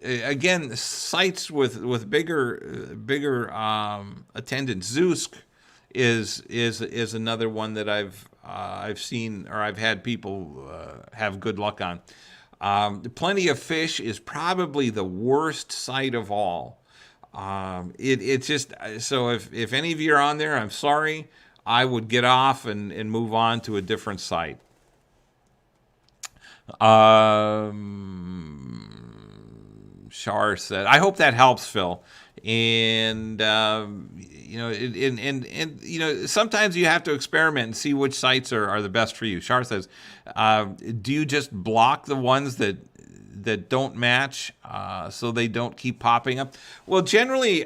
Again, sites with bigger attendance. Zoosk is another one that I've seen, or I've had people have good luck on. Plenty of Fish is probably the worst site of all. It's just, so if any of you are on there, I'm sorry. I would get off and move on to a different site. Shar said, I hope that helps, Phil. And sometimes you have to experiment and see which sites are the best for you. Shar says, do you just block the ones that don't match, so they don't keep popping up? Well, generally,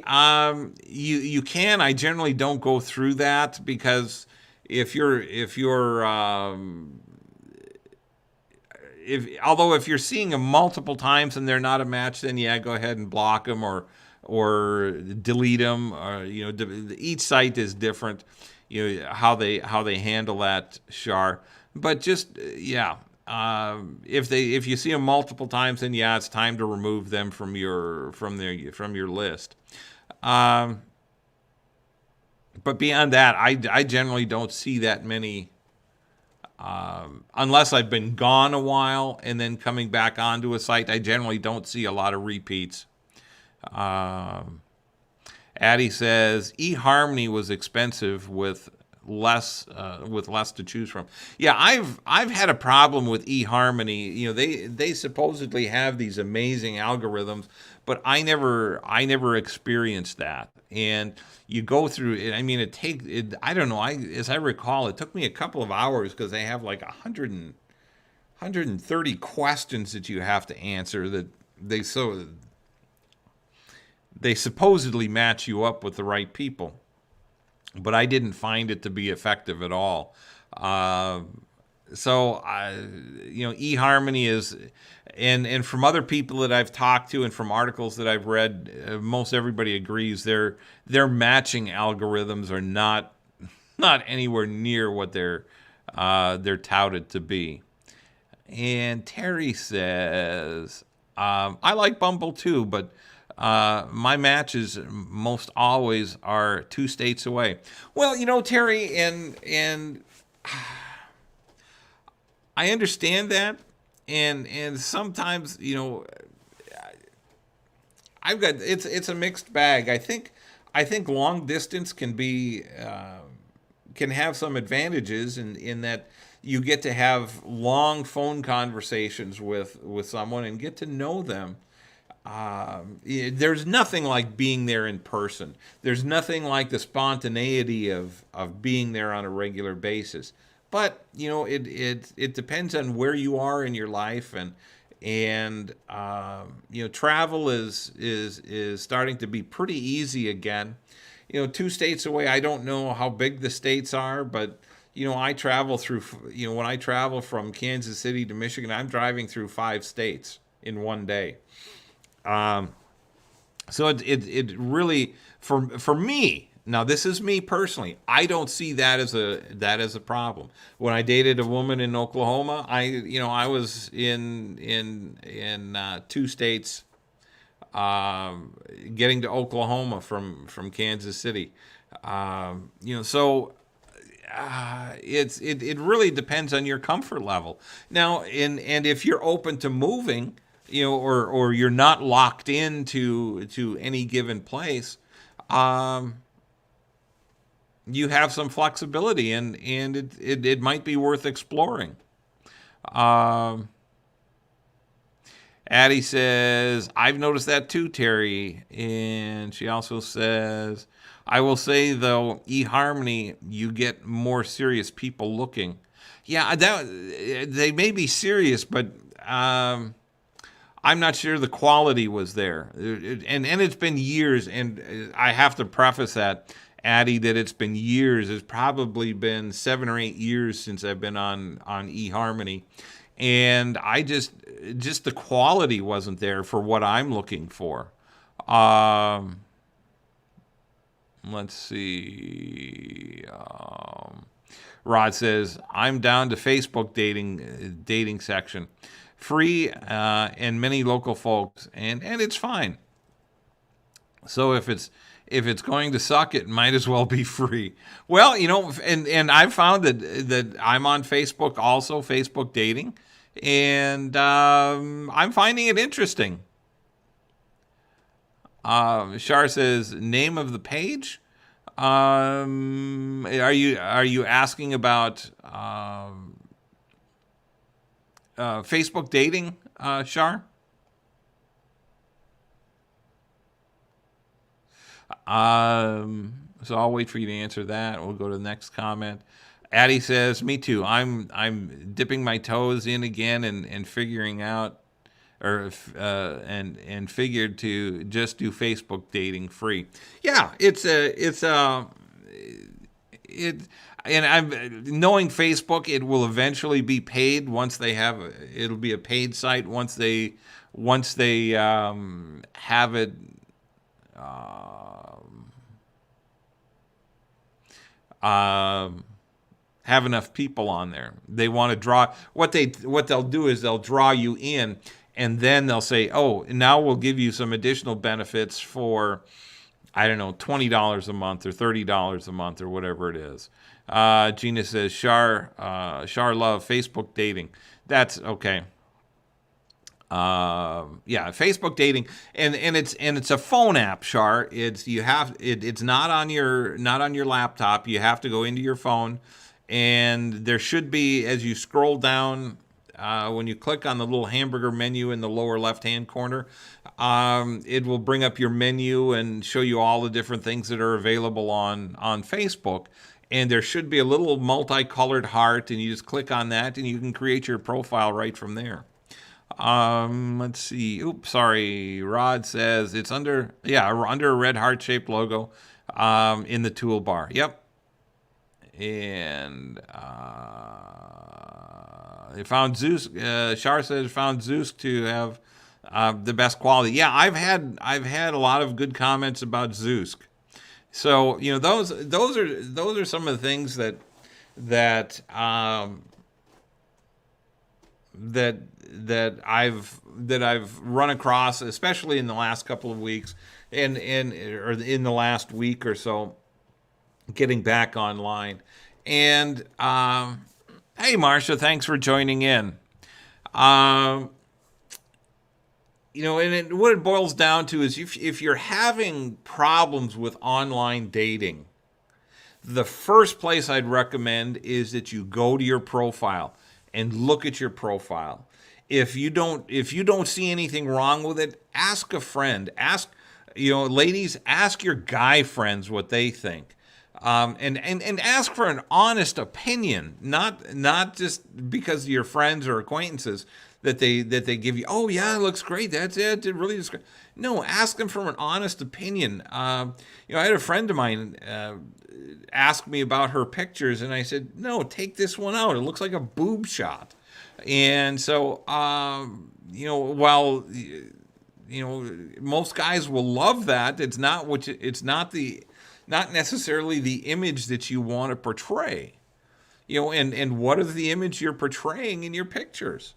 you can. I generally don't go through that, because if you're seeing them multiple times and they're not a match, then yeah, go ahead and block them, or delete them. Or each site is different. How they handle that, Shar. But just yeah, if you see them multiple times, then yeah, it's time to remove them from your list. Um, but beyond that, I generally don't see that many. Unless I've been gone a while and then coming back onto a site, I generally don't see a lot of repeats. Um, Addie says eHarmony was expensive with less to choose from. Yeah, I've had a problem with eHarmony. They supposedly have these amazing algorithms, but I never experienced that. And you go through it. I mean, I don't know. As I recall, it took me a couple of hours because they have like 130 questions that you have to answer, that they supposedly match you up with the right people, but I didn't find it to be effective at all. Uh, eHarmony is, and from other people that I've talked to and from articles that I've read, most everybody agrees their matching algorithms are not anywhere near what they're touted to be. And Terry says, I like Bumble too, but my matches most always are 2 states away. Well, Terry, and I understand that, and sometimes I've got it's a mixed bag. I think long distance can have some advantages in that you get to have long phone conversations with someone and get to know them. There's nothing like being there in person. There's nothing like the spontaneity of being there on a regular basis. But it depends on where you are in your life, and travel is starting to be pretty easy again. 2 states away. I don't know how big the states are, but I travel through, when I travel from Kansas City to Michigan, I'm driving through 5 states in one day. So it really, for me, now this is me personally, I don't see that as a problem. When I dated a woman in Oklahoma, I was in 2 states, getting to Oklahoma from Kansas City. So it really depends on your comfort level. Now, and if you're open to moving, or you're not locked into any given place, you have some flexibility, and it might be worth exploring. Um, Addie says, I've noticed that too, Terry. And she also says, I will say, though, eHarmony, you get more serious people looking. Yeah, they may be serious, but I'm not sure the quality was there. And it's been years, and I have to preface that, Addie, that it's been years. It's probably been 7 or 8 years since I've been on eHarmony. And I just the quality wasn't there for what I'm looking for. Um, let's see. Rod says, I'm down to Facebook dating section. Free, and many local folks, and it's fine. So if it's going to suck, it might as well be free. Well, and I've found that I'm on Facebook also, Facebook dating, and I'm finding it interesting. Shar says, name of the page. Are you asking about Facebook dating, Shar? So I'll wait for you to answer that. We'll go to the next comment. Addie says, "Me too. I'm dipping my toes in again and figuring out, or and figured to just do Facebook dating free. Yeah, it. And I'm knowing Facebook, it will eventually be paid once they have. It'll be a paid site once they have it. Have enough people on there. They want to draw what they'll do is they'll draw you in, and then they'll say, "Oh, now we'll give you some additional benefits for, I don't know, $20 a month or $30 a month or whatever it is." Gina says, Shar love Facebook dating. That's okay. Yeah, Facebook dating, and it's a phone app, Shar. It's not on your laptop. You have to go into your phone, and there should be, as you scroll down, when you click on the little hamburger menu in the lower left hand corner, it will bring up your menu and show you all the different things that are available on Facebook. And there should be a little multicolored heart, and you just click on that, and you can create your profile right from there. Let's see. Oops, sorry. Rod says it's under a red heart-shaped logo, in the toolbar. Yep. And they found Zeus. Shar says found Zeus to have the best quality. Yeah, I've had a lot of good comments about Zeus. So those are some of the things that I've run across, especially in the last couple of weeks, or in the last week or so, getting back online. And hey, Marcia, thanks for joining in. What it boils down to is if you're having problems with online dating, the first place I'd recommend is that you go to your profile and look at your profile. If you don't see anything wrong with it, ask a friend. Ladies, ask your guy friends what they think. And ask for an honest opinion, not just because of your friends or acquaintances. that they give you. Oh yeah, it looks great. That's it. It really is great. No, ask them for an honest opinion. I had a friend of mine ask me about her pictures, and I said, no, take this one out. It looks like a boob shot. And so, while most guys will love that, not necessarily the image that you want to portray. And what is the image you're portraying in your pictures?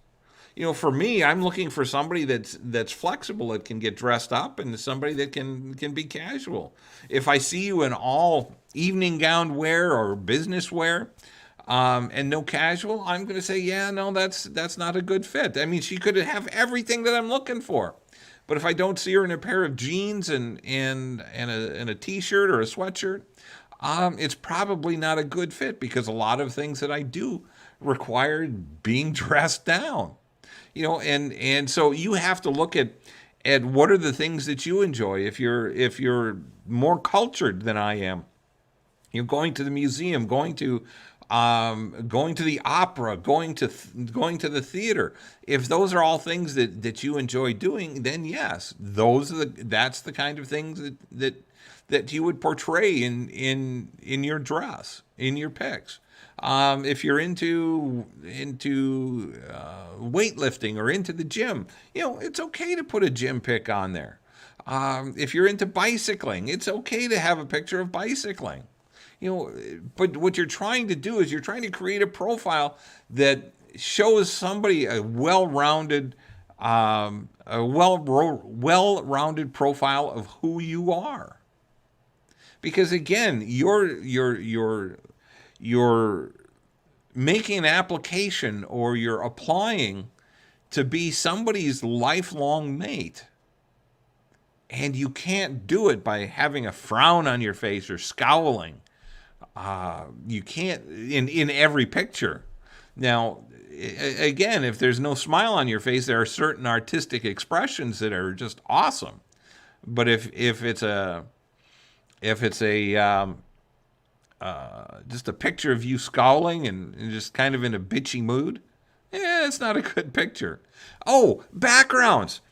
For me, I'm looking for somebody that's flexible, that can get dressed up, and somebody that can be casual. If I see you in all evening gown wear or business wear, and no casual, I'm going to say, yeah, no, that's not a good fit. I mean, she could have everything that I'm looking for, but if I don't see her in a pair of jeans and a t-shirt or a sweatshirt, it's probably not a good fit, because a lot of things that I do require being dressed down. And so you have to look at what are the things that you enjoy. If you're more cultured than I am, you're going to the museum, going to the opera, going to the theater. If those are all things that you enjoy doing, then yes, that's the kind of things that you would portray in your dress, in your pics. If you're into weightlifting or into the gym, it's okay to put a gym pic on there. If you're into bicycling, it's okay to have a picture of bicycling. But what you're trying to do is you're trying to create a profile that shows somebody a well-rounded profile of who you are. Because again, you're making an application, or you're applying to be somebody's lifelong mate. And you can't do it by having a frown on your face or scowling. You can't in every picture. Now, again, if there's no smile on your face, there are certain artistic expressions that are just awesome. But if it's just a picture of you scowling and just kind of in a bitchy mood, it's not a good picture. Oh, backgrounds.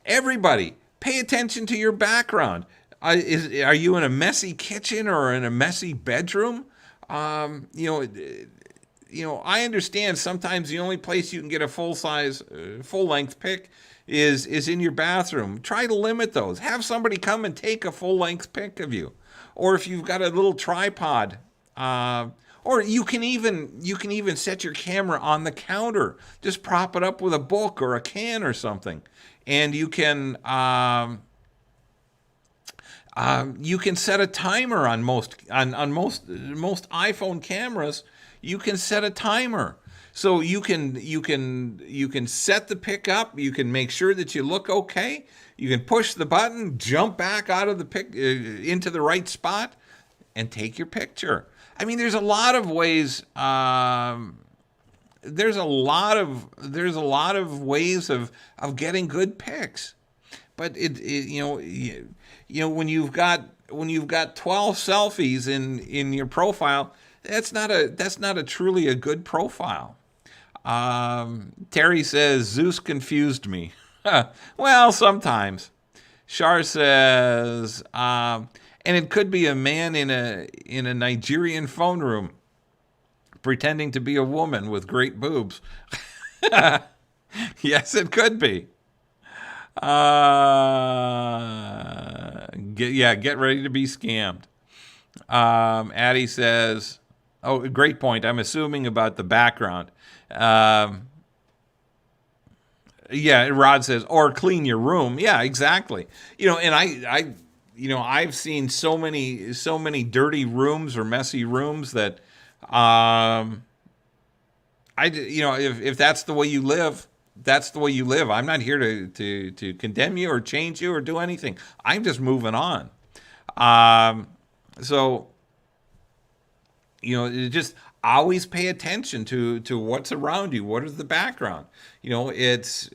Everybody, pay attention to your background. Are you in a messy kitchen or in a messy bedroom? I understand sometimes the only place you can get a full-length pic is in your bathroom. Try to limit those. Have somebody come and take a full-length pic of you. Or if you've got a little tripod, or you can even set your camera on the counter. Just prop it up with a book or a can or something, and you can set a timer on most iPhone cameras. You can set a timer, so you can set the pic up. You can make sure that you look okay. You can push the button, jump back out of the pic into the right spot, and take your picture. I mean, there's a lot of ways. There's a lot of ways of getting good pics, but when you've got 12 selfies in your profile, that's not a truly a good profile. Terry says Zeus confused me. Well, sometimes. Shar says, and it could be a man in a Nigerian phone room pretending to be a woman with great boobs. Yes, it could be. Get ready to be scammed. Addie says, oh, great point. I'm assuming about the background. Rod says, or clean your room. Yeah, exactly. And I've seen so many dirty rooms or messy rooms that, if that's the way you live, that's the way you live. I'm not here to condemn you or change you or do anything. I'm just moving on. Just always pay attention to what's around you. What is the background? It's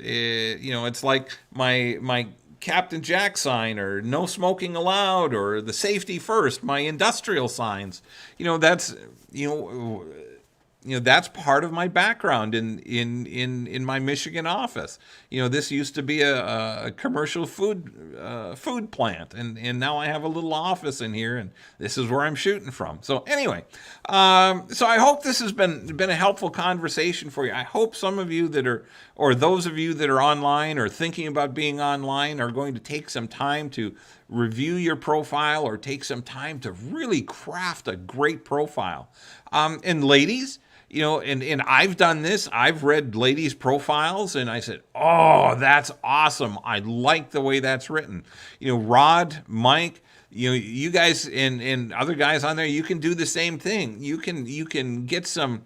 like my Captain Jack sign, or no smoking allowed, or the safety first, my industrial signs. that's part of my background in my Michigan office. This used to be a commercial food plant, and now I have a little office in here, and this is where I'm shooting from. So anyway, so I hope this has been a helpful conversation for you. I hope some of you or those of you that are online or thinking about being online, are going to take some time to review your profile or take some time to really craft a great profile. And ladies, and I've done this. I've read ladies' profiles and I said, oh, that's awesome. I like the way that's written. Rod, Mike, you guys and other guys on there, you can do the same thing. You can get some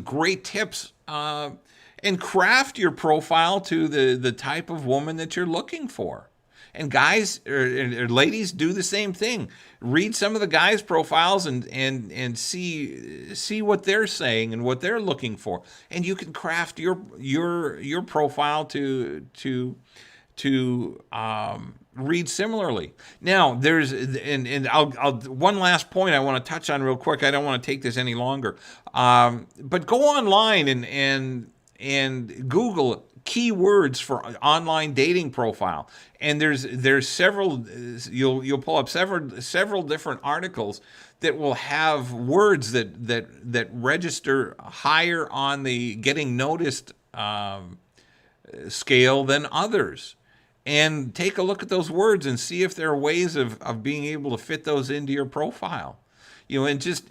great tips and craft your profile to the type of woman that you're looking for. And guys or ladies, do the same thing. Read some of the guys' profiles and see what they're saying and what they're looking for, and you can craft your profile to read similarly. Now, there's and I'll one last point I want to touch on real quick. I don't want to take this any longer, but go online and Google keywords for online dating profile, and there's several. You'll pull up several different articles that will have words that register higher on the getting noticed scale than others. And take a look at those words and see if there are ways of being able to fit those into your profile. And just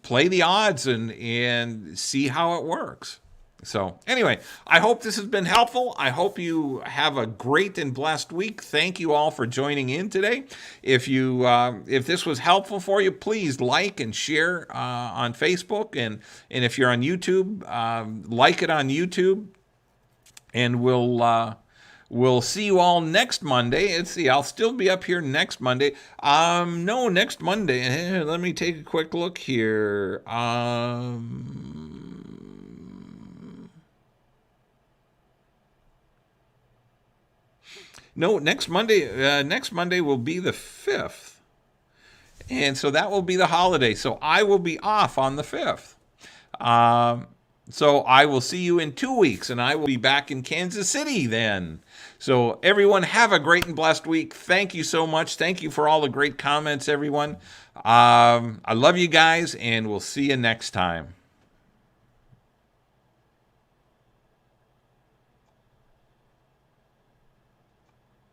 play the odds and see how it works. So anyway, I hope this has been helpful. I hope you have a great and blessed week. Thank you all for joining in today. If this was helpful for you, please like and share on Facebook. And if you're on YouTube, like it on YouTube. And we'll see you all next Monday. Let's see, I'll still be up here next Monday. No, next Monday. Let me take a quick look here. No, next Monday. Next Monday will be the 5th, and so that will be the holiday. So I will be off on the 5th. So I will see you in 2 weeks, and I will be back in Kansas City then. So everyone, have a great and blessed week. Thank you so much. Thank you for all the great comments, everyone. I love you guys, and we'll see you next time.